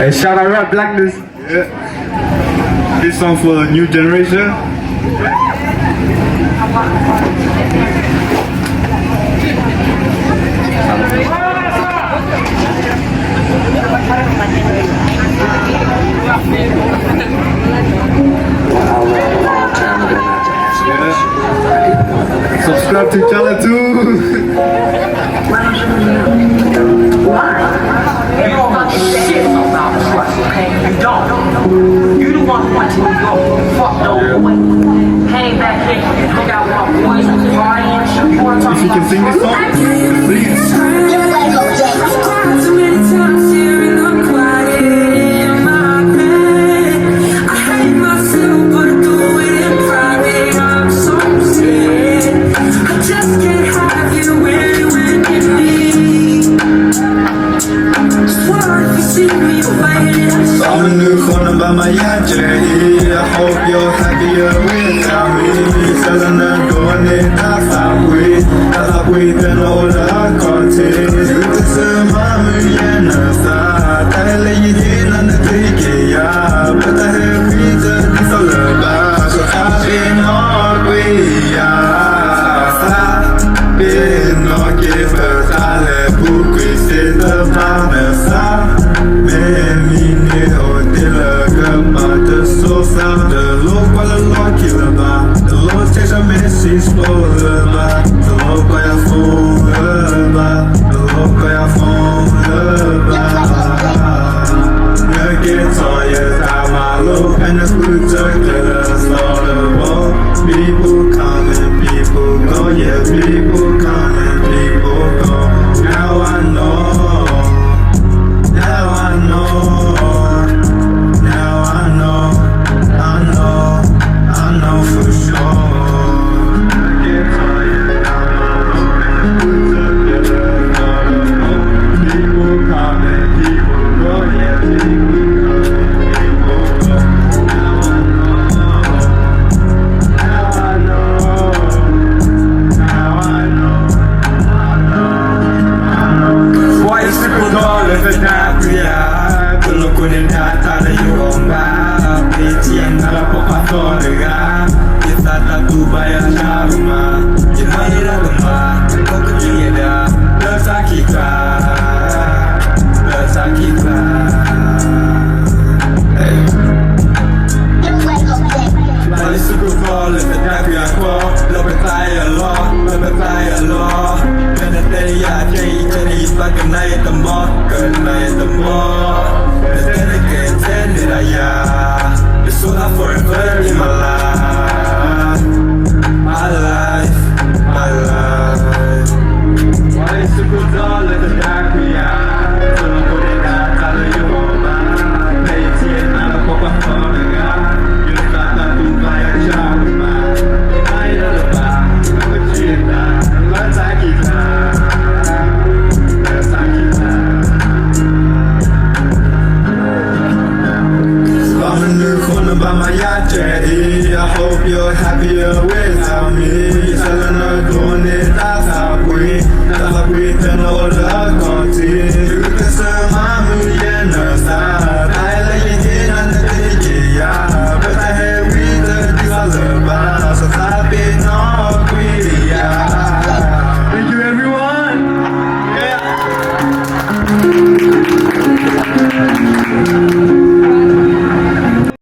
Hey, shout out Rap Blackness. Yeah. This song for the new generation. Yeah. Subscribe to channel too. You don't know shit about trust, okay? You don't. You the one who went to New York. Fuck no boy. Came back here and hung out with my boys and crying. You wanna talk If you can sing this song, please. Too many times hearing I'm quiet in my bed. I hate myself, but I do it in private. I'm so scared. I just can't have you when you need me. Swear if you see me, you're waiting. I'm a new corner by my journey. I hope you're happier without me. Selling the going in, that's how we. That's how we then all the content. You just say, Mama, yeah, that's how. Tell you, you know, the take it, but I have reason to fall about. So I've been all way, I've been all givers. I let book, we say the promise. The Lord by the Lord kill about. The Lord takes a message for about. The Lord by a phone about. The Lord by a phone about. The guitar, how my look and the scooter get us all about. People come and people go, yeah, people come and people go. Now I know. Now I know. For sure. Get tired, people come and people go, yeah, people come and people go. Now I know. Why is people all of it now? Yeah, to look on the data that you own back. PTN, I pop a thought again. Tu bayar rumah, jemaah rumah, kau kerja dosa kita. Balik suku kau, lebih tak biar kau, lebih kaya lo, lebih kaya lo. Kena teria, jadi sebagai naik tembok, naik tembok. Kena kecil di raya, besulah forever in my life. My life. Why is the good all at the dark behind? So I'm putting that out of your mind. Hey, it's here, now I'm up on the guy. You're not that to buy a job, man. I know the bar, I'm a cheetah. Let's take it down. Let's take it down. I'm a new corner by my journey. I hope you're happier without me. Selling a